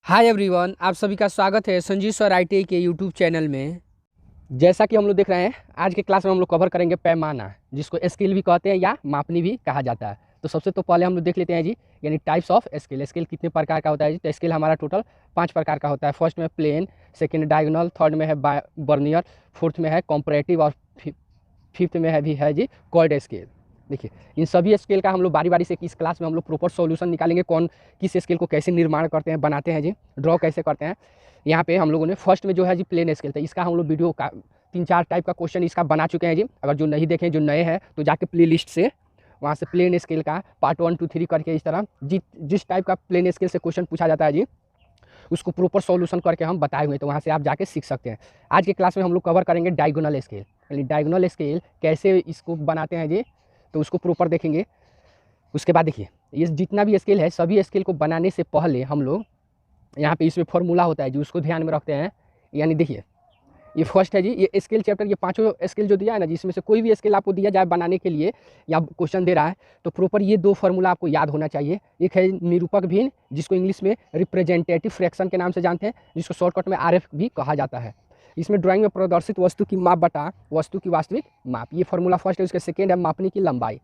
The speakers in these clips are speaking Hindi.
हाय एवरीवन, आप सभी का स्वागत है संजीव सर आईटीआई के यूट्यूब चैनल में। जैसा कि हम लोग देख रहे हैं, आज के क्लास में हम लोग कवर करेंगे पैमाना, जिसको स्केल भी कहते हैं या मापनी भी कहा जाता है। तो सबसे तो पहले हम लोग देख लेते हैं जी, यानी टाइप्स ऑफ स्केल। स्केल कितने प्रकार का होता है जी? तो स्केल हमारा टोटल 5 प्रकार का होता है। फर्स्ट में प्लेन, सेकेंड डायगोनल, थर्ड में है बर्नियर, फोर्थ में है कॉम्परेटिव और फिफ्थ में है भी है जी कॉर्ड स्केल। देखिए, इन सभी स्केल का हम लोग बारी बारी से इस क्लास में हम लोग प्रॉपर सॉल्यूशन निकालेंगे, कौन किस स्केल को कैसे निर्माण करते हैं, बनाते हैं जी, ड्रॉ कैसे करते हैं। यहाँ पे हम लोगों ने फर्स्ट में जो है जी प्लेन स्केल था, इसका हम लोग वीडियो का 3-4 टाइप का क्वेश्चन इसका बना चुके हैं जी। अगर जो नहीं देखें, जो नए हैं, तो जाके प्ले लिस्ट से वहाँ से प्लेन स्केल का पार्ट 1, 2, 3 करके इस तरह जिस टाइप का प्लेन स्केल से क्वेश्चन पूछा जाता है जी, उसको प्रॉपर सॉल्यूशन करके हम बताए हुए, तो वहाँ से आप जाके सीख सकते हैं। आज के क्लास में हम लोग कवर करेंगे डायगोनल स्केल, यानी डायगोनल स्केल कैसे इसको बनाते हैं जी, तो उसको प्रॉपर देखेंगे। उसके बाद देखिए, ये जितना भी स्केल है, सभी स्केल को बनाने से पहले हम लोग यहाँ पे इसमें फॉर्मूला होता है जी, उसको ध्यान में रखते हैं। यानी देखिए, ये फर्स्ट है जी, ये स्केल चैप्टर, ये 5 स्केल जो दिया है ना, जिसमें से कोई भी स्केल आपको दिया जाए बनाने के लिए या क्वेश्चन दे रहा है, तो प्रॉपर ये 2 फॉर्मूला आपको याद होना चाहिए। एक है निरूपक भिन्न, जिसको इंग्लिश में रिप्रेजेंटेटिव फ्रैक्शन के नाम से जानते हैं, जिसको शॉर्टकट में आरएफ भी कहा जाता है। इसमें ड्राइंग में प्रदर्शित वस्तु की माप बटा वस्तु की वास्तविक माप, ये फॉर्मूला फर्स्ट है। उसके सेकेंड है मापने की लंबाई।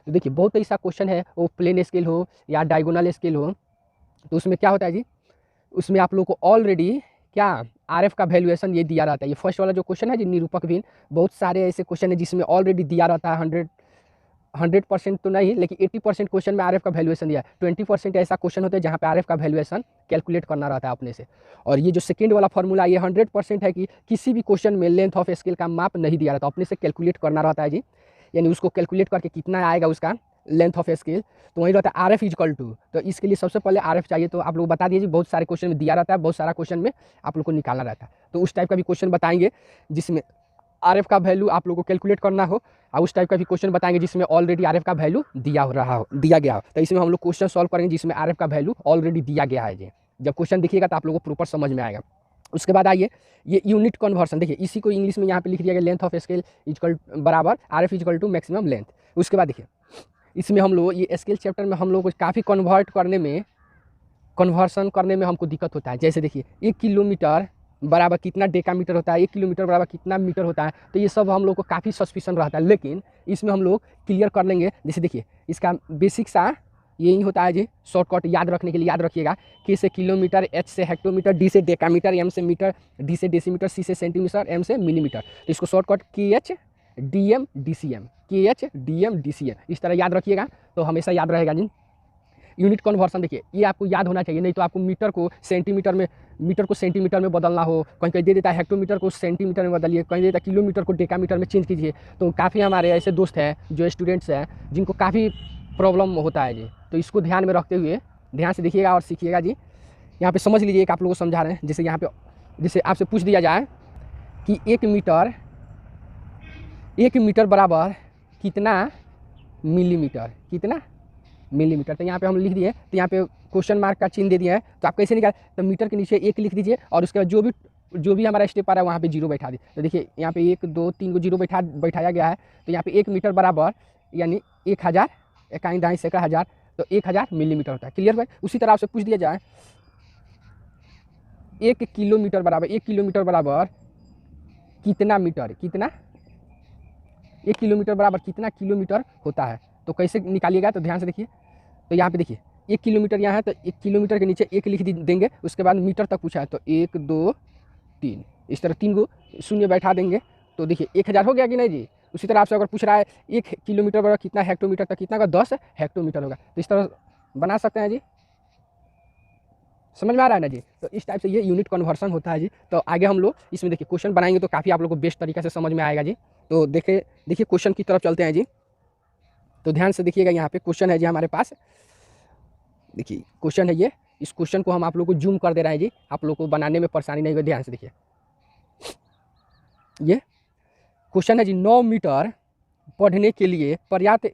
तो देखिए, बहुत ऐसा क्वेश्चन है, वो प्लेन स्केल हो या डायगोनल स्केल हो, तो उसमें क्या होता है जी, उसमें आप लोग को ऑलरेडी क्या आरएफ का वैल्यूएशन ये दिया रहता है। ये फर्स्ट वाला जो क्वेश्चन है जी, निरूपक भिन्न, बहुत सारे ऐसे क्वेश्चन है जिसमें ऑलरेडी दिया रहता है। 100% तो नहीं, लेकिन 80% क्वेश्चन में आरएफ का वैल्यूएशन दिया है। 20% ऐसा क्वेश्चन होता है जहाँ पे आरएफ का वैल्यूएशन कैलकुलेट करना रहता है अपने से। और ये जो सेकेंड वाला फॉर्मूला, ये 100% है कि किसी भी क्वेश्चन में लेंथ ऑफ स्केल का माप नहीं दिया रहता, अपने से कैलकुलेट करना रहता है जी। यानी उसको कैलकुलेट करके कितना आएगा उसका लेंथ ऑफ स्केल, तो वही रहता है आर एफ इजकल टू। तो इसके लिए सबसे पहले आर एफ चाहिए, तो आप लोग बता दीजिए। बहुत सारे क्वेश्चन में दिया रहता है, बहुत सारा क्वेश्चन में आप लोग को निकालना रहता है, तो उस टाइप का भी क्वेश्चन बताएंगे जिसमें आर एफ का वैल्यू आप लोग को कैलकुलेट करना हो, और उस टाइप का भी क्वेश्चन बताएंगे जिसमें ऑलरेडी आर एफ का वैल्यू दिया गया हो। तो इसमें हम लोग क्वेश्चन सॉल्व करेंगे जिसमें आर एफ का वैल्यू ऑलरेडी दिया गया है जी। जब क्वेश्चन दिखिएगा तो आप लोगों को प्रॉपर समझ में आएगा। उसके बाद आइए, ये यूनिट कन्वर्सन देखिए, इसी को इंग्लिश में यहाँ पे लिख दिया गया, लेंथ ऑफ स्केल इजकल बराबर R F equal to maximum length. उसके बाद देखिए, इसमें हम लोग ये स्केल चैप्टर में हम लोग को काफ़ी कन्वर्सन करने में हमको दिक्कत होता है। जैसे देखिए, 1 किलोमीटर बराबर कितना डेकामीटर होता है, 1 किलोमीटर बराबर कितना मीटर होता है, तो ये सब हम लोग को काफ़ी सस्पिशन रहता है। लेकिन इसमें हम लोग क्लियर कर लेंगे। जैसे देखिए, इसका बेसिक सा यही होता है जी, शॉर्टकट याद रखने के लिए याद रखिएगा। के से किलोमीटर, एच से हेक्टोमीटर, डी से डेकामीटर, एम से मीटर, डी से डेसीमीटर, सी से सेंटीमीटर, एम से मिलीमीटर। तो इसको shortcut K H D M D C M, K H D M D C M, इस तरह याद रखिएगा, तो हमेशा याद रहेगा जी। यूनिट कन्वर्सन देखिए, ये आपको याद होना चाहिए, नहीं तो आपको मीटर को सेंटीमीटर में बदलना हो, कहीं कहीं दे देता है हेक्टोमीटर को सेंटीमीटर में बदलिए, कहीं देता है किलोमीटर को डेकामीटर में चेंज कीजिए। तो काफ़ी हमारे ऐसे दोस्त हैं जो स्टूडेंट्स हैं जिनको काफ़ी प्रॉब्लम होता है जी। तो इसको ध्यान में रखते हुए ध्यान से देखिएगा और सीखिएगा जी। यहाँ पे समझ लीजिए, एक आप लोगों को समझा रहे हैं। जैसे यहाँ पे, जैसे आपसे पूछ दिया जाए कि 1 मीटर बराबर कितना मिलीमीटर, कितना मिलीमीटर, तो यहाँ पे हम लिख दिए, तो यहाँ पे क्वेश्चन मार्क का चिन्ह दे दिया है। तो आप कैसे निकाल, तो मीटर के नीचे 1 लिख दीजिए, और उसके बाद जो भी हमारा स्टेप आ रहा है वहाँ पे 0 बैठा दी। तो देखिए, यहाँ पे 1 2 3 को 0 बैठाया गया है। तो यहाँ पे 1 मीटर बराबर यानी 1000 इकाई दाई सेकड़ा हज़ार, तो 1000 मिलीमीटर होता है। क्लियर भाई? उसी तरह आपसे पूछ दिया जाए 1 किलोमीटर बराबर कितना मीटर, कितना 1 किलोमीटर बराबर कितना किलोमीटर होता है, तो कैसे निकालिएगा, तो ध्यान से देखिए। तो यहाँ पे देखिए, 1 किलोमीटर यहाँ है, तो 1 किलोमीटर के नीचे 1 लिख देंगे। उसके बाद मीटर तक पूछा है, तो 1 2 3, इस तरह 3 को शून्य बैठा देंगे। तो देखिए 1000 हो गया कि नहीं जी। उसी तरह आपसे अगर पूछ रहा है 1 किलोमीटर बराबर कितना हेक्टोमीटर, तो कितना का 10 हेक्टोमीटर होगा। तो इस तरह बना सकते हैं जी। समझ में आ रहा है ना जी। तो इस टाइप से ये यूनिट कन्वर्सन होता है जी। तो आगे हम लोग इसमें देखिए क्वेश्चन बनाएंगे, तो काफ़ी आप लोग को बेस्ट तरीके से समझ में आएगा जी। तो देखिए क्वेश्चन की तरफ चलते हैं जी। तो ध्यान से देखिएगा, यहाँ पे क्वेश्चन है जी हमारे पास। देखिए क्वेश्चन है ये, इस क्वेश्चन को हम आप लोग को जूम कर दे रहे हैं जी, आप लोग को बनाने में परेशानी नहीं होगी। ध्यान से देखिए, ये क्वेश्चन है जी, 9 मीटर पढ़ने के लिए पर्याप्त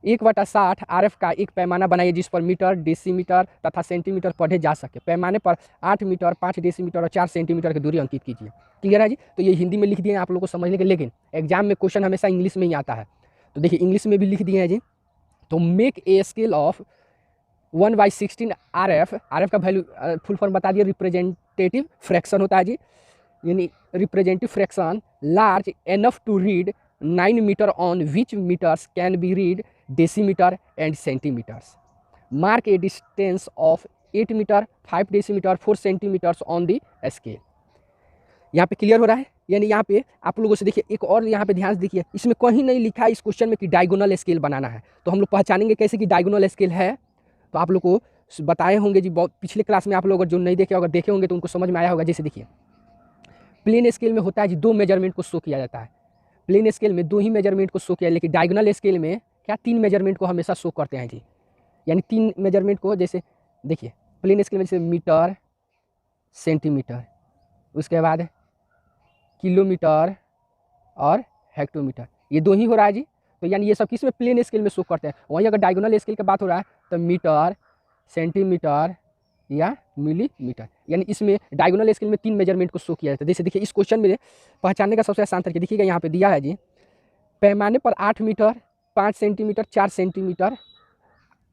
1/60 आरएफ का एक पैमाना बनाइए जिस पर मीटर, डेसीमीटर तथा सेंटीमीटर पढ़े जा सके। पैमाने पर 8 मीटर, 5 डेसीमीटर और 4 सेंटीमीटर की दूरी अंकित कीजिए। क्लियर है जी। तो ये हिंदी में लिख दिए हैं आप लोगों को समझने के, लेकिन एग्जाम में क्वेश्चन हमेशा इंग्लिश में ही आता है। तो देखिए, इंग्लिश में भी लिख दिए हैं जी। तो make a scale of 1/16 RF, RF का वैल्यू फुल फॉर्म बता दिया, रिप्रेजेंटेटिव फ्रैक्शन होता है जी, यानी representative fraction large enough to read 9 metre on which metres can be read decimetre and centimetres, mark a distance of 8 metre 5 decimetre 4 centimetres on the scale. यहाँ पे क्लियर हो रहा है, यानी यहाँ पे आप लोगों से देखिए एक और यहाँ पे ध्यान से देखिए, इसमें कहीं नहीं लिखा है इस क्वेश्चन में कि डायगोनल स्केल बनाना है, तो हम लोग पहचानेंगे कैसे कि डायगोनल स्केल है, तो आप लोग को बताए होंगे जी, बहुत पिछले क्लास में आप लोग जो नहीं देखे, अगर देखे होंगे तो उनको समझ में आया होगा। जैसे देखिए प्लेन स्केल में होता है जी 2 मेजरमेंट को शो किया जाता है, प्लेन स्केल में 2 ही मेजरमेंट को शो किया, लेकिन डायगोनल स्केल में क्या 3 मेजरमेंट को हमेशा शो करते हैं जी, यानी 3 मेजरमेंट को, जैसे देखिए प्लेन स्केल में जैसे मीटर, सेंटीमीटर, उसके बाद किलोमीटर और हेक्टोमीटर, ये 2 ही हो रहा है जी, तो यानी ये सब किस में प्लेन स्केल में शो करते हैं। वहीं अगर डायगोनल स्केल की बात हो रहा है तो मीटर, सेंटीमीटर या मिलीमीटर, यानी इसमें डायगोनल स्केल में 3 मेजरमेंट को शो किया जाता है। जैसे देखिए इस क्वेश्चन में पहचानने का सबसे आसान तरीका देखिएगा, यहाँ पे दिया है जी पैमाने पर 8 metre 5 centimetre 4 centimetre,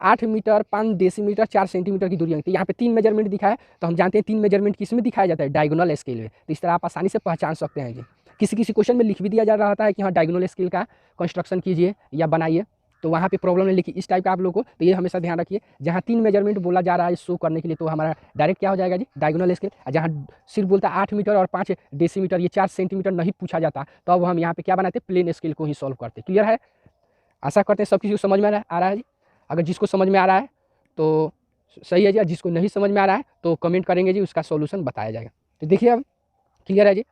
8 metre 5 decimetre 4 centimetre की दूरी है, तो यहाँ पे 3 मेजरमेंट दिखा है, तो हम जानते हैं 3 मेजरमेंट किस में दिखाया जाता है, डायगोनल स्केल में, तो इस तरह आप आसानी से पहचान सकते हैं जी। किसी किसी क्वेश्चन में लिख भी दिया जा रहा है कि हाँ डायगोनल स्केल का कंस्ट्रक्शन कीजिए या बनाइए, तो वहाँ पे प्रॉब्लम नहीं लिखी इस टाइप का आप लोगों को, तो ये हमेशा ध्यान रखिए, जहाँ 3 मेजरमेंट बोला जा रहा है शो करने के लिए तो हमारा डायरेक्ट क्या हो जाएगा जी, डायगोनल स्केल। जहाँ सिर्फ बोलता है 8 मीटर और 5 डेसीमीटर, ये 4 सेंटीमीटर नहीं पूछा जाता, तो अब हम यहाँ पे क्या बनाते, प्लेन स्केल को ही सॉल्व करते। क्लियर है, आशा करते हैं सब किसी को समझ में आ रहा है जी। अगर जिसको समझ में आ रहा है तो सही है जी, जिसको नहीं समझ में आ रहा है तो कमेंट करेंगे जी, उसका सॉल्यूशन बताया जाएगा। तो देखिए अब क्लियर है जी।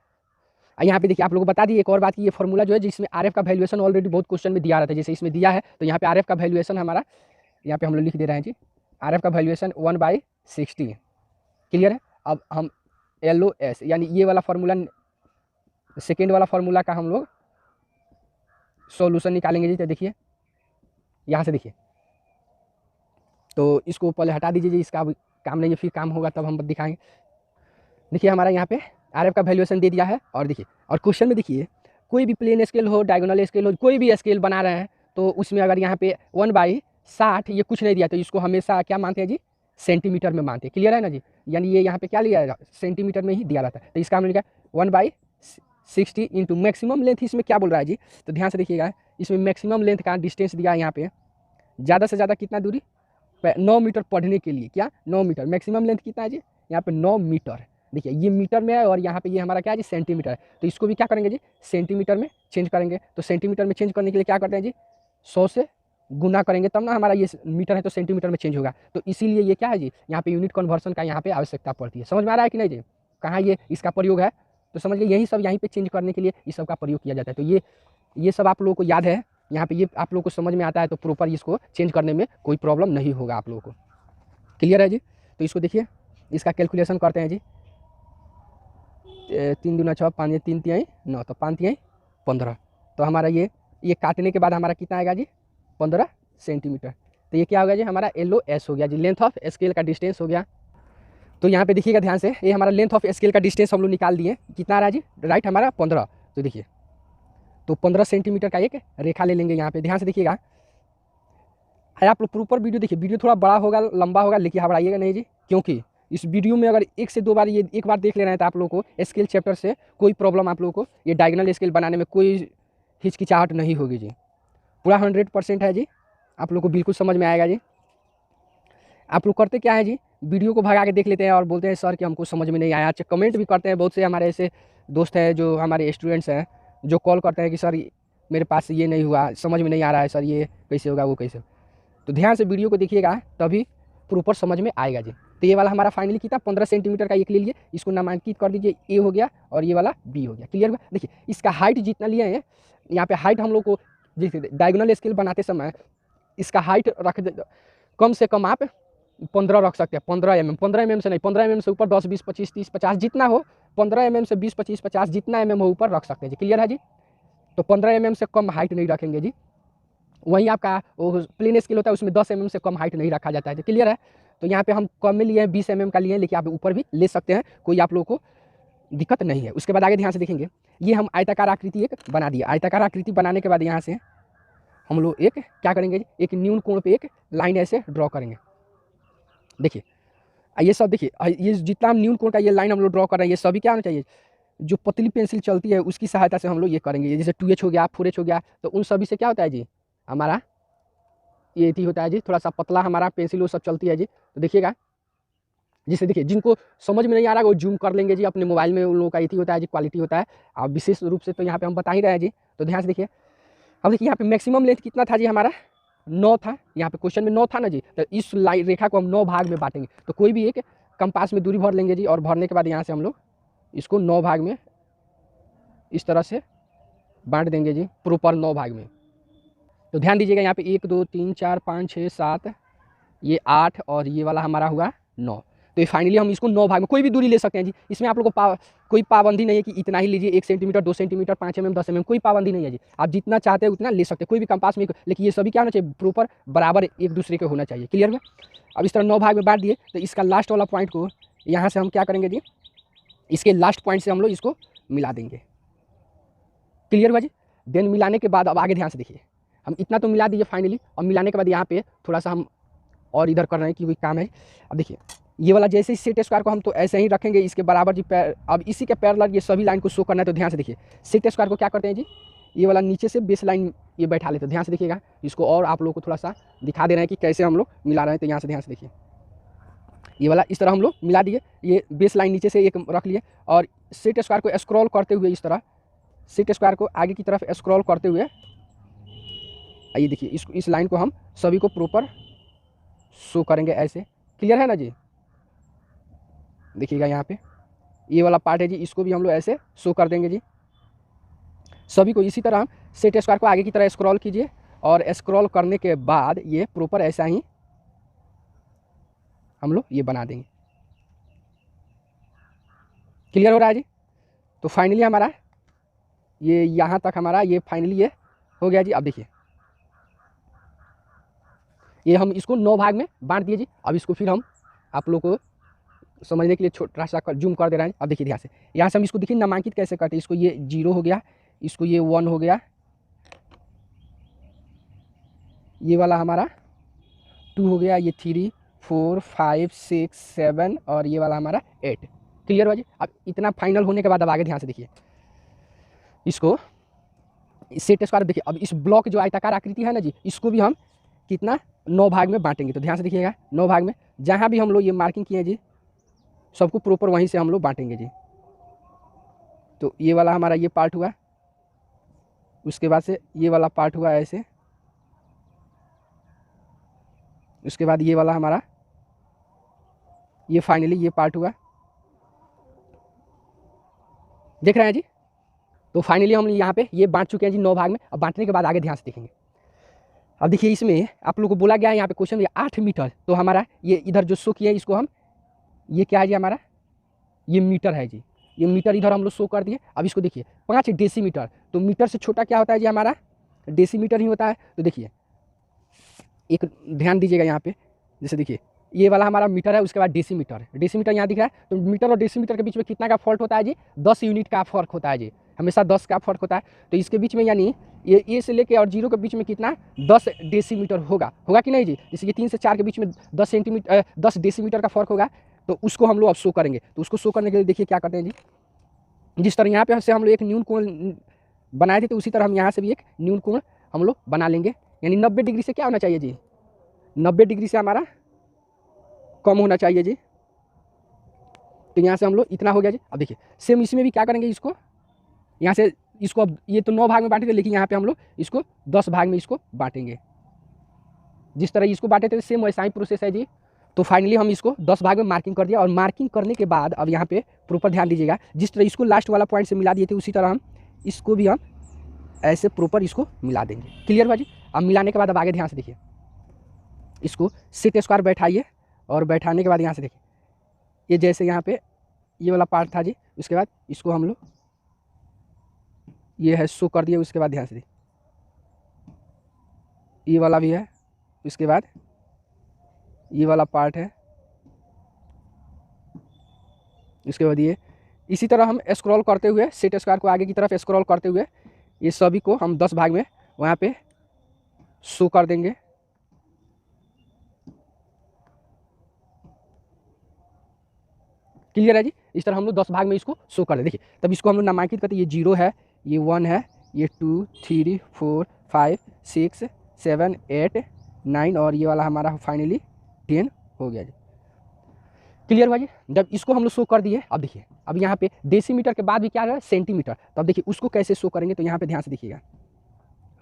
यहाँ पे देखिए आप लोगों को बता दिए एक और बात की, ये फॉर्मूला जो है जिसमें आरएफ का वैल्यूएशन ऑलरेडी बहुत क्वेश्चन में दिया रहता है, जैसे इसमें दिया है, तो यहाँ पे आरएफ का वैल्यूएशन हमारा यहाँ पे हम लोग लिख दे रहे हैं जी, आरएफ का वैल्यूएशन 1/60। क्लियर है, अब हम LOS यानी ये वाला फार्मूला, सेकेंड वाला फार्मूला का हम लोग सॉल्यूशन निकालेंगे जी। तो देखिए यहाँ से देखिए, तो इसको पहले हटा दीजिए जी, इसका काम नहीं है, फिर काम होगा तब हम दिखाएंगे। देखिए हमारा यहाँ पे आरएफ का वैल्यूएशन दे दिया है, और देखिए और क्वेश्चन में देखिए कोई भी प्लेन स्केल हो, डायगोनल स्केल हो, कोई भी स्केल बना रहे हैं, तो उसमें अगर यहाँ पे 1/60 ये कुछ नहीं दिया तो इसको हमेशा क्या मानते हैं जी, सेंटीमीटर में मानते हैं। क्लियर है ना जी, यानी ये यहाँ पे क्या लिया जाएगा, सेंटीमीटर में ही दिया रहता है, तो इसका हमने लिखा 1/60 इंटू मैक्सिमम लेंथ, इसमें क्या बोल रहा है जी, तो ध्यान से देखिएगा, इसमें मैक्सिमम लेंथ का डिस्टेंस दिया है यहाँ पे, ज़्यादा से ज़्यादा कितना दूरी 9 मीटर पढ़ने के लिए, क्या 9 मीटर, मैक्सिमम लेंथ कितना है जी, यहाँ पे 9 मीटर। देखिए ये मीटर में है और यहाँ पे ये हमारा क्या है जी, सेंटीमीटर है, तो इसको भी क्या करेंगे जी, सेंटीमीटर में चेंज करेंगे। तो सेंटीमीटर में चेंज करने के लिए क्या करते हैं जी, 100 से गुना करेंगे तब ना हमारा ये मीटर है तो सेंटीमीटर में चेंज होगा, तो इसीलिए ये क्या है जी, यहाँ पे यूनिट कन्वर्सन का यहाँ पे आवश्यकता पड़ती है। समझ में आ रहा है कि नहीं जी, कहाँ ये इसका प्रयोग है, तो समझ लीजिए यही सब यहीं पे चेंज करने के लिए इस सब का प्रयोग किया जाता है। तो ये सब आप लोगों को याद है, यहाँ पे ये आप लोगों को समझ में आता है, तो प्रॉपर इसको चेंज करने में कोई प्रॉब्लम नहीं होगा आप लोगों को। क्लियर है जी, तो इसको देखिए, इसका कैलकुलेशन करते हैं जी, 3 दूना 6 5 3 तिहाई 9, तो 5 तिहाई 15, तो हमारा ये काटने के बाद हमारा कितना आएगा जी, 15 सेंटीमीटर। तो ये क्या होगा जी, हमारा LOS हो गया जी, लेंथ ऑफ स्केल का डिस्टेंस हो गया। तो यहाँ पे देखिएगा ध्यान से, ये हमारा लेंथ ऑफ स्केल का डिस्टेंस हम लोग निकाल दिए, कितना आ रहा है जी, राइट हमारा 15। तो देखिए तो 15 सेंटीमीटर का एक रेखा ले लेंगे, यहाँ पे ध्यान से देखिएगा। आप लोग प्रॉपर वीडियो देखिए, वीडियो थोड़ा बड़ा होगा लंबा होगा, लेकिन घबराइएगा नहीं जी, क्योंकि इस वीडियो में अगर 1 से 2 बार ये एक बार देख लेना है तो आप लोगों को स्केल चैप्टर से कोई प्रॉब्लम आप लोगों को ये डायगोनल स्केल बनाने में कोई हिचकिचाहट नहीं होगी जी, पूरा 100% है जी, आप लोग को बिल्कुल समझ में आएगा जी। आप लोग करते क्या है जी, वीडियो को भगा के देख लेते हैं और बोलते हैं सर कि हमको समझ में नहीं आया। अच्छा कमेंट भी करते हैं, बहुत से हमारे ऐसे दोस्त हैं जो हमारे स्टूडेंट्स हैं जो कॉल करते हैं कि सर मेरे पास ये नहीं हुआ, समझ में नहीं आ रहा है सर, ये कैसे होगा वो कैसे। तो ध्यान से वीडियो को देखिएगा तभी प्रॉपर समझ में आएगा जी। तो ये वाला हमारा फाइनली कितना 15 सेंटीमीटर का एक ले लिए, इसको नामांकित कर दीजिए, ए हो गया और ये वाला बी हो गया। क्लियर हुआ, देखिए इसका हाइट जितना लिए हैं यहाँ पे हाइट हम लोग को डायगोनल स्केल बनाते समय इसका हाइट रख कम से कम आप 15 रख सकते हैं, 15 mm, 15 mm से नहीं, 15 mm से ऊपर 10 20 25 30 50 जितना हो, 15 mm से 20 25 50 जितना mm हो ऊपर रख सकते हैं जी। क्लियर है जी, तो 15 mm से कम हाइट नहीं रखेंगे जी। वहीं आपका वो प्लेन स्केल होता है उसमें 10 mm से कम हाइट नहीं रखा जाता है। क्लियर है, तो यहाँ पे हम कम में लिए हैं 20 mm का लिए हैं, लेकिन आप ऊपर भी ले सकते हैं, कोई आप लोगों को दिक्कत नहीं है। उसके बाद आगे ध्यान से देखेंगे, ये हम आयताकार आकृति एक बना दिया। आयताकार आकृति बनाने के बाद यहाँ से हम लोग एक क्या करेंगे, एक न्यून कोण पे एक लाइन ऐसे ड्रॉ करेंगे। देखिए ये सब देखिए, ये जितना हम न्यून कोण का ये लाइन हम लोग ड्रॉ कर रहे हैं, ये सभी क्या होना चाहिए, जो पतली पेंसिल चलती है उसकी सहायता से हम लोग ये करेंगे। जैसे 2H हो गया, 4H हो गया, तो उन सभी से क्या होता है जी, हमारा ये थी होता है जी, थोड़ा सा पतला हमारा पेंसिल वो सब चलती है जी। तो देखिएगा, जिसे देखिए जिनको समझ में नहीं आ रहा है वो जूम कर लेंगे जी अपने मोबाइल में, उन लोगों का ये होता है जी, क्वालिटी होता है। अब विशेष रूप से तो यहाँ पे हम बता ही रहे हैं जी, तो ध्यान से देखिए। अब देखिए यहाँ पे मैक्सिमम लेंथ कितना था जी हमारा, 9 था। यहाँ पे क्वेश्चन में 9 था ना जी, तो इस लाइन रेखा को हम 9 भाग में बांटेंगे। तो कोई भी एक कंपास में दूरी भर लेंगे जी, और भरने के बाद यहाँ से हम लोग इसको 9 भाग में इस तरह से बांट देंगे जी, प्रॉपर 9 भाग में। तो ध्यान दीजिएगा यहाँ पे 1 2 3 4 5 6 7, ये 8 और ये वाला हमारा हुआ 9। तो ये फाइनली हम इसको 9 भाग में कोई भी दूरी ले सकते हैं जी। इसमें आप लोग को कोई पाबंदी नहीं है कि इतना ही लीजिए, 1 सेंटीमीटर 2 सेंटीमीटर 5 mm 10 mm, कोई पाबंदी नहीं है जी। आप जितना चाहते हैं उतना ले सकते हैं कोई भी कंपास में, लेकिन ये सभी क्या होना चाहिए, प्रॉपर बराबर एक दूसरे के होना चाहिए। क्लियर में? अब इस तरह 9 भाग में बांट दिए, तो इसका लास्ट वाला पॉइंट को यहाँ से हम क्या करेंगे जी, इसके लास्ट पॉइंट से हम लोग इसको मिला देंगे। क्लियर हुआ जी? देन मिलाने के बाद अब आगे ध्यान से देखिए, हम इतना तो मिला दीजिए फाइनली, और मिलाने के बाद यहाँ पे थोड़ा सा हम और इधर कर रहे हैं कि कोई काम है। अब देखिए ये वाला जैसे ही सेट स्क्वायर को हम तो ऐसे ही रखेंगे इसके बराबर जी, अब इसी के पैरेलल ये सभी लाइन को शो करना है। तो ध्यान से देखिए, सेट स्क्वायर को क्या करते हैं जी, ये वाला नीचे से बेस लाइन ये बैठा लेते हैं। ध्यान से देखिएगा इसको, और आप लोगों को थोड़ा सा दिखा दे रहे हैं कि कैसे हम लोग मिला रहे हैं। तो यहाँ से ध्यान से देखिए, ये वाला इस तरह हम लोग मिला दिए, ये बेस लाइन नीचे से एक रख लिए, और सेट स्क्वायर को स्क्रॉल करते हुए इस तरह सेट स्क्वायर को आगे की तरफ स्क्रॉल करते हुए, ये देखिए इस लाइन को हम सभी को प्रॉपर शो करेंगे ऐसे। क्लियर है ना जी? देखिएगा यहाँ पे ये वाला पार्ट है जी, इसको भी हम लोग ऐसे शो कर देंगे जी सभी को। इसी तरह हम सेट स्क्वायर को आगे की तरह स्क्रॉल कीजिए, और स्क्रॉल करने के बाद ये प्रॉपर ऐसा ही हम लोग ये बना देंगे। क्लियर हो रहा है जी? तो फाइनली हमारा ये यहाँ तक हमारा ये फाइनली ये हो गया जी। अब देखिए ये हम इसको 9 भाग में बांट दिए जी। अब इसको फिर हम आप लोग को समझने के लिए छोटा सा जूम कर दे रहे हैं। अब देखिए ध्यान से, यहाँ से हम इसको देखिए नामांकित कैसे करते हैं। इसको ये 0 हो गया, इसको ये 1 हो गया, ये वाला हमारा 2 हो गया, ये 3 4 5 6 7 और ये वाला हमारा 8। क्लियर हुआ जी? अब इतना फाइनल होने के बाद अब आगे ध्यान से देखिए, इसको सेट स्क्वायर देखिए, अब इस ब्लॉक जो आयताकार आकृति है ना जी, इसको भी हम कितना 9 भाग में बांटेंगे। तो ध्यान से देखिएगा 9 भाग में जहाँ भी हम लोग ये मार्किंग किए हैं जी, सबको प्रॉपर वहीं से हम लोग बांटेंगे जी। तो ये वाला हमारा ये पार्ट हुआ, उसके बाद से ये वाला पार्ट हुआ ऐसे, उसके बाद ये वाला हमारा ये फाइनली ये पार्ट हुआ। देख रहे हैं जी? तो फाइनली हम यहाँ पे ये बांट चुके हैं जी 9 भाग में। अब बांटने के बाद आगे ध्यान से देखेंगे। अब देखिए इसमें आप लोग को बोला गया है यहाँ पे क्वेश्चन में 8 मीटर, तो हमारा ये इधर जो शो किया है इसको हम, ये क्या है जी हमारा, ये मीटर है जी, ये मीटर इधर हम लोग शो कर दिए। अब इसको देखिए 5 डेसीमीटर, तो मीटर से छोटा क्या होता है जी हमारा, डेसीमीटर ही होता है। तो देखिए एक ध्यान दीजिएगा यहाँ पे, जैसे देखिए ये वाला हमारा मीटर है, उसके बाद डेसीमीटर है। डेसीमीटर यहाँ दिख रहा है, तो मीटर और डेसीमीटर के बीच में कितना का फॉल्ट होता है जी, 10 यूनिट का फर्क होता है जी, हमेशा 10 का फर्क होता है। तो इसके बीच में यानी ये ए से लेके और 0 के बीच में कितना 10 डेसीमीटर होगा कि नहीं जी? जैसे ये 3 से 4 के बीच में 10 डेसीमीटर का फर्क होगा, तो उसको हम लोग अब शो करेंगे। तो उसको शो करने के लिए देखिए क्या करते हैं जी, जिस तरह यहाँ पे से हम लोग एक न्यून कोण बनाए थे, तो उसी तरह हम यहाँ से भी एक न्यून कोण हम लोग बना लेंगे। यानी 90 डिग्री से क्या होना चाहिए जी, 90 डिग्री से हमारा कम होना चाहिए जी। तो यहाँ से हम लोग इतना हो गया जी। अब देखिए सेम इसमें भी क्या करेंगे, इसको यहाँ से इसको, अब ये तो 9 भाग में बांटेंगे, लेकिन यहाँ पे हम लोग इसको 10 भाग में इसको बांटेंगे। जिस तरह इसको बांटे थे सेम वैसा ही प्रोसेस है जी। तो फाइनली हम इसको 10 भाग में मार्किंग कर दिया, और मार्किंग करने के बाद अब यहाँ पे प्रॉपर ध्यान दीजिएगा, जिस तरह इसको लास्ट वाला पॉइंट से मिला दिए थे, उसी तरह हम इसको भी हम ऐसे प्रॉपर इसको मिला देंगे। क्लियर हुआ जी? अब मिलाने के बाद अब आगे ध्यान से देखिए, इसको सेट स्क्वायर बैठाइए, और बैठाने के बाद यहाँ से देखिए, ये जैसे यहाँ पे ये वाला पार्ट था जी, उसके बाद इसको हम लोग ये है शो कर दिया। उसके बाद ध्यान से देखिए ये वाला भी है, उसके बाद ये वाला पार्ट है, उसके बाद ये, इसी तरह हम स्क्रॉल करते हुए सेट स्क्वायर को आगे की तरफ स्क्रॉल करते हुए ये सभी को हम 10 भाग में वहाँ पे शो कर देंगे। क्लियर है जी। इस तरह हम लोग 10 भाग में इसको शो कर दे। देखिए तब इसको हम लोग नामांकित करते हैं, ये 0 है, ये 1 है, ये 2 3 4 5 6 7 8 9 और ये वाला हमारा फाइनली 10 हो गया जी। क्लियर हुआ जी। जब इसको हम लोग शो कर दिए, अब देखिए अब यहाँ पे डेसीमीटर के बाद भी क्या है सेंटीमीटर, तो अब देखिए उसको कैसे शो करेंगे, तो यहाँ पे ध्यान से देखिएगा।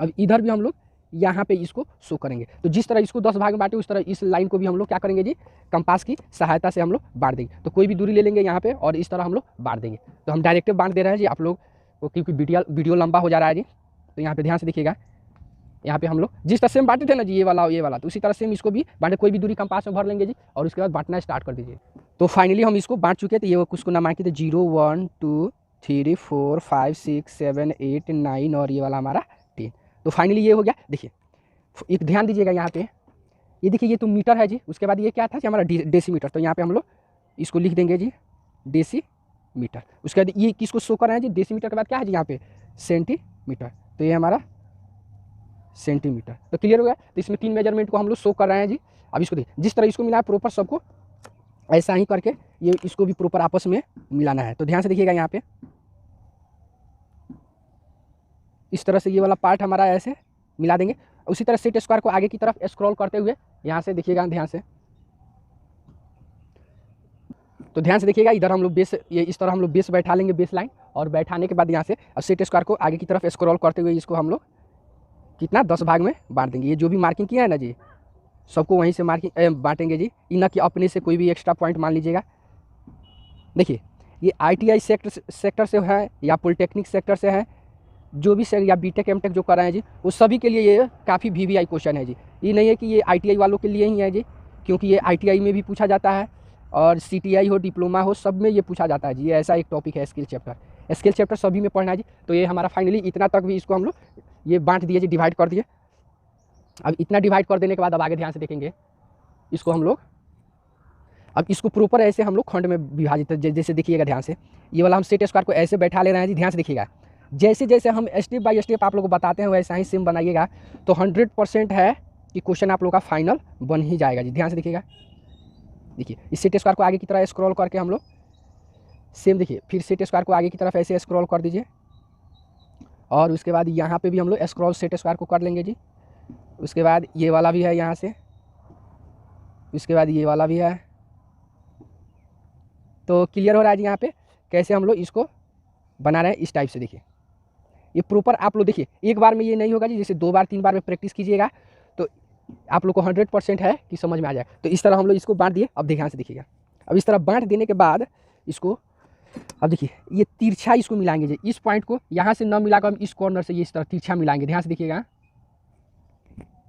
अब इधर भी हम लोग यहाँ पे इसको शो करेंगे, तो जिस तरह इसको 10 भाग में बांटे उस तरह इस लाइन को भी हम लोग क्या करेंगे जी, कंपास की सहायता से हम लोग बांट देंगे। तो कोई भी दूरी ले लेंगे यहाँ पे और इस तरह हम लोग बांट देंगे। तो हम डायरेक्टिव बांट दे रहे हैं जी आप लोग को, क्योंकि वीडियो लंबा हो जा रहा है जी। तो यहाँ पे ध्यान से देखिएगा, यहाँ पे हम लोग जिस तरह सेम बांटे थे ना जी, ये वाला, तो उसी तरह सेम इसको भी बांटे, कोई भी दूरी कंपास में भर लेंगे जी और उसके बाद बांटना स्टार्ट कर दीजिए। तो फाइनली हम इसको बांट चुके थे, ये कुछ को नामांकित 0 1 2 3 4 5 6 7 8 9 और ये वाला हमारा 10। तो फाइनली ये हो गया। देखिए एक ध्यान दीजिएगा यहाँ पे, ये देखिए ये तो मीटर है जी, उसके बाद ये क्या था जी हमारा डेसीमीटर, तो यहाँ पे हम लोग इसको लिख देंगे जी डेसीमीटर। उसके बाद ये किसको शो कर रहे हैं जी, डेसीमीटर के बाद क्या है जी यहाँ पे सेंटीमीटर, तो ये हमारा सेंटीमीटर। तो क्लियर हो गया। तो इसमें 3 मेजरमेंट को हम लोग शो कर रहे हैं जी। अब इसको देखिए जिस तरह इसको मिला है प्रॉपर सबको ऐसा ही करके ये इसको भी प्रॉपर आपस में मिलाना है। तो ध्यान से देखिएगा यहाँ पे इस तरह से ये वाला पार्ट हमारा ऐसे मिला देंगे। उसी तरह सेट स्क्वायर को आगे की तरफ स्क्रॉल करते हुए यहाँ से देखिएगा ध्यान से, तो ध्यान से देखिएगा इधर हम लोग बेस, ये इस तरह हम लोग बेस बैठा लेंगे, बेस लाइन, और बैठाने के बाद यहाँ से अब सेट स्क्वायर को आगे की तरफ स्क्रॉल करते हुए इसको हम लोग कितना 10 भाग में बांट देंगे। ये जो भी मार्किंग किया है ना जी सबको वहीं से मार्किंग बांटेंगे जी, इना कि अपने से कोई भी एक्स्ट्रा पॉइंट मान लीजिएगा। देखिए ये ITI सेक्टर से है या पॉलिटेक्निक सेक्टर से है, जो भी या बीटेक एमटेक जो कर रहे हैं जी वो सभी के लिए ये काफ़ी VVI क्वेश्चन है जी। ये नहीं है कि ये ITI वालों के लिए ही है जी, क्योंकि ये ITI में भी पूछा जाता है और CTI हो डिप्लोमा हो सब में ये पूछा जाता है जी। ये ऐसा एक टॉपिक है स्किल चैप्टर सभी में पढ़ना है जी। तो ये हमारा फाइनली इतना तक भी इसको हम लोग ये बांट दिए जी, डिवाइड कर दिए। अब इतना डिवाइड कर देने के बाद अब आगे ध्यान से देखेंगे इसको हम लोग, अब इसको प्रॉपर ऐसे हम लोग खंड में विभाजित, जैसे देखिएगा ध्यान से ये वाला हम सेट स्क्वायर को ऐसे बैठा ले रहे हैं जी। ध्यान से देखिएगा जैसे जैसे हम स्टेप बाय स्टेप आप लोग को बताते हैं वैसा ही सेम बनाइएगा, तो 100% है कि क्वेश्चन आप लोग का फाइनल बन ही जाएगा जी। ध्यान से देखिएगा, देखिए इस सेट स्क्वायर को आगे की तरफ स्क्रॉल करके हम लोग सेम देखिए फिर सेट स्क्वायर को आगे की तरफ ऐसे स्क्रॉल कर दीजिए और उसके बाद यहाँ पे भी हम लोग स्क्रॉल सेट स्क्वायर को कर लेंगे जी। उसके बाद ये वाला भी है यहाँ से, उसके बाद ये वाला भी है। तो क्लियर हो रहा है जी यहाँ पे कैसे हम लोग इसको बना रहे हैं इस टाइप से। देखिए ये प्रॉपर आप लोग देखिए एक बार में ये नहीं होगा जी, जैसे 2 बार 3 बार में प्रैक्टिस कीजिएगा तो आप लोग को 100% है कि समझ में आ जाए। तो इस तरह हम लोग इसको बांट दिए। अब ध्यान से देखिएगा, अब इस तरह बांट देने के बाद इसको अब देखिए ये तिरछा इसको मिलाएंगे जी, इस पॉइंट को यहाँ से न मिलाकर हम इस कॉर्नर से ये इस तरह तिरछा मिलाएंगे। ध्यान से देखिएगा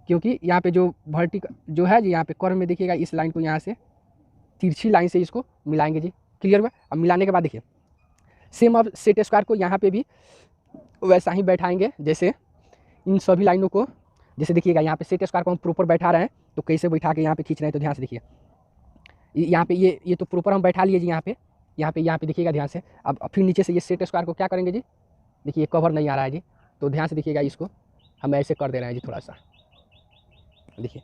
क्योंकि यहाँ पे जो वर्टिकल जो है जी यहाँ पे कर्व में देखिएगा इस लाइन को यहाँ से तिरछी लाइन से इसको मिलाएंगे जी। क्लियर हुआ। अब मिलाने के बाद देखिए सेम अब सेट स्क्वायर को यहाँ पे भी वैसा ही बैठाएंगे जैसे इन सभी लाइनों को, जैसे देखिएगा यहाँ पे सेट स्क्वायर को हम प्रॉपर बैठा रहे हैं तो कैसे बैठा के यहाँ पे खींच रहे हैं। तो ध्यान से देखिए यहाँ पे ये तो प्रॉपर हम बैठा लिए जी यहाँ पे देखिएगा ध्यान से। अब फिर नीचे से ये सेट स्क्वायर को क्या करेंगे जी, देखिए कवर नहीं आ रहा है जी, तो ध्यान से देखिएगा इसको हम ऐसे कर दे रहे हैं जी थोड़ा सा। देखिए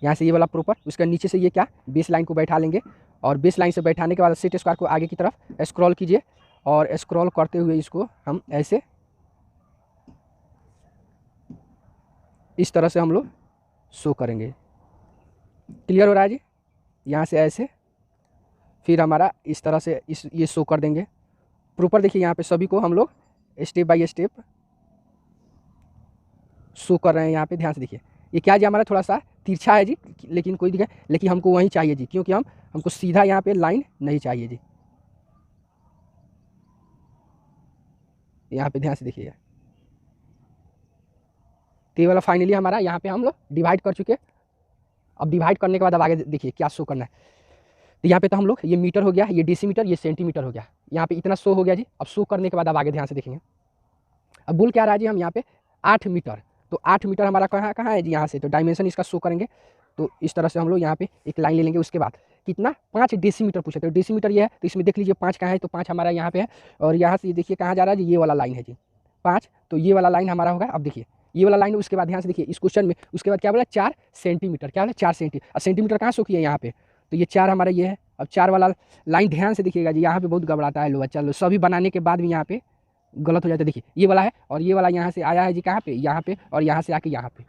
यहाँ से ये वाला प्रॉपर, उसका नीचे से ये क्या बेस लाइन को बैठा लेंगे और बेस लाइन से बैठाने के बाद सेट स्क्वायर को आगे की तरफ स्क्रॉल कीजिए और स्क्रॉल करते हुए इसको हम ऐसे इस तरह से हम लोग शो करेंगे। क्लियर हो रहा है जी। यहाँ से ऐसे फिर हमारा इस तरह से ये शो कर देंगे प्रॉपर। देखिए यहाँ पे सभी को हम लोग स्टेप बाय स्टेप शो कर रहे हैं। यहाँ पे ध्यान से देखिए ये क्या जी हमारा थोड़ा सा तिरछा है जी, लेकिन कोई दिक्कत, लेकिन हमको वहीं चाहिए जी, क्योंकि हमको सीधा यहाँ पे लाइन नहीं चाहिए जी। यहाँ पे ध्यान से देखिएगा, तो ये वाला फाइनली हमारा यहाँ पे हम लोग डिवाइड कर चुके। अब डिवाइड करने के बाद अब आगे देखिए क्या शो करना है। तो यहाँ पे तो हम लोग ये मीटर हो गया, ये डेसीमीटर, ये सेंटीमीटर हो गया, यहाँ पे इतना शो हो गया जी। अब शो करने के बाद अब आगे ध्यान से देखेंगे, अब बोल क्या रहा है जी हम यहाँ पे 8 मीटर, तो 8 मीटर हमारा कहाँ है जी, यहाँ से। तो डायमेंशन इसका शो करेंगे तो इस तरह से हम लोग यहाँ पे एक लाइन ले लेंगे। उसके बाद कितना 5 डेसीमीटर पूछे, तो डेसीमीटर ये है तो इसमें देख लीजिए 5 कहाँ है, तो 5 हमारा यहाँ पे है और यहाँ से देखिए कहाँ जा रहा है जी, ये वाला लाइन है जी 5, तो ये वाला लाइन हमारा होगा। अब देखिए ये वाला लाइन, उसके बाद ध्यान से देखिए इस क्वेश्चन में उसके बाद क्या बोला 4 सेंटीमीटर, क्या बोला 4 सेंटीमीटर, और सेंटीमीटर कहाँ शो किया है यहाँ पे, तो ये 4 हमारा ये है अब 4 वाला लाइन ध्यान से देखिएगा जी, यहाँ पे बहुत गड़बड़ाता है लो बच्चा लो, सभी बनाने के बाद भी यहाँ पे गलत हो जाता है। देखिए ये वाला है और ये वाला यहाँ से आया है जी कहाँ पे, यहाँ पे, और यहाँ से आके यहाँ पे।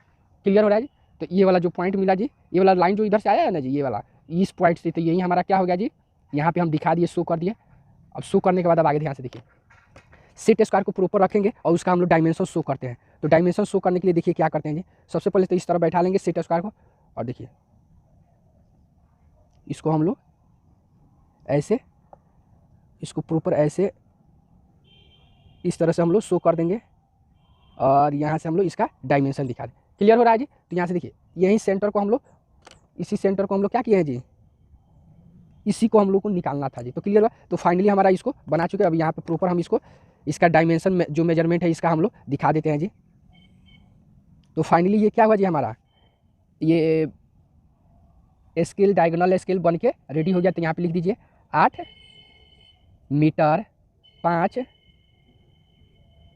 क्लियर हो रहा है जी। तो ये वाला जो पॉइंट मिला जी, ये वाला लाइन जो इधर से आया है ना जी, ये वाला इस पॉइंट से, तो यही हमारा क्या हो गया जी, यहाँ पे हम दिखा दिए, शो कर दिए। अब शो करने के बाद अब आगे ध्यान से देखिए, सेट स्क्वायर को प्रॉपर रखेंगे और उसका हम लोग डायमेंशन शो करते हैं। तो डायमेंशन शो करने के लिए देखिए क्या करते हैं जी, सबसे पहले तो इस तरह बैठा लेंगे सेट स्क्वायर को, और देखिए इसको हम लोग ऐसे, इसको प्रॉपर ऐसे इस तरह से हम लोग शो कर देंगे, और यहाँ से हम लोग इसका डायमेंशन दिखा दें। क्लियर हो रहा है जी। तो यहाँ से देखिए यही सेंटर को हम लोग, इसी सेंटर को हम लोग क्या किए हैं जी, इसी को हम लोग को निकालना था जी। तो क्लियर हुआ। तो फाइनली हमारा इसको बना चुके हैं। अब यहाँ पे प्रॉपर हम इसको, इसका डायमेंशन जो मेजरमेंट है इसका हम लोग दिखा देते हैं जी। तो फाइनली ये क्या हुआ जी, हमारा ये स्केल, डायगोनल स्केल बन के रेडी हो गया। तो यहाँ पे लिख दीजिए 8 मीटर 5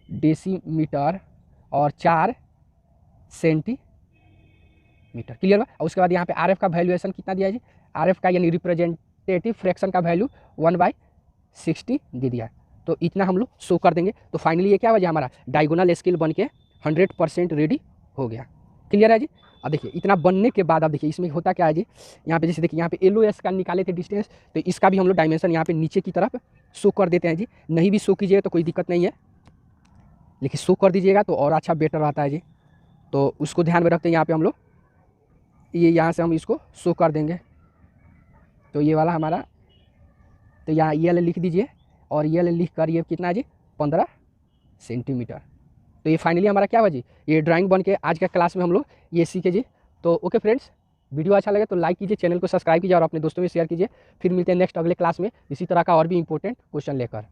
डेसीमीटर और 4 सेंटीमीटर। क्लियर हुआ। और उसके बाद यहाँ पे आरएफ का वैल्यूएशन कितना दिया है जी, आरएफ का यानी रिप्रेजेंटेटिव फ्रैक्शन का वैल्यू 1/60 दे दिया है। तो इतना हम लोग शो कर देंगे। तो फाइनली ये क्या हुआ जी, हमारा डायगोनल स्केल बन के 100% रेडी हो गया। क्लियर है जी। अब देखिए इतना बनने के बाद अब देखिए इसमें होता क्या है जी, यहाँ पे जैसे देखिए यहाँ पे LOS का निकाले थे डिस्टेंस, तो इसका भी हम लोग डायमेंशन यहाँ पे नीचे की तरफ शो कर देते हैं जी। नहीं भी शो कीजिएगा तो कोई दिक्कत नहीं है, लेकिन शो कर दीजिएगा तो और अच्छा बेटर रहता है जी। तो उसको ध्यान में रखते हैं, यहाँ पे हम लोग ये यहाँ से हम इसको शो कर देंगे। तो ये वाला हमारा, तो यहाँ ये लिख दीजिए, और ये लिख कर ये कितना है जी 15 सेंटीमीटर। तो ये फाइनली हमारा क्या हुआ जी, ये ड्राइंग बन के आज का क्लास में हम लोग ये सीखे जी। तो ओके फ्रेंड्स, वीडियो अच्छा लगे तो लाइक कीजिए, चैनल को सब्सक्राइब कीजिए और अपने दोस्तों में शेयर कीजिए। फिर मिलते हैं नेक्स्ट अगले क्लास में इसी तरह का और भी इंपॉर्टेंट क्वेश्चन लेकर।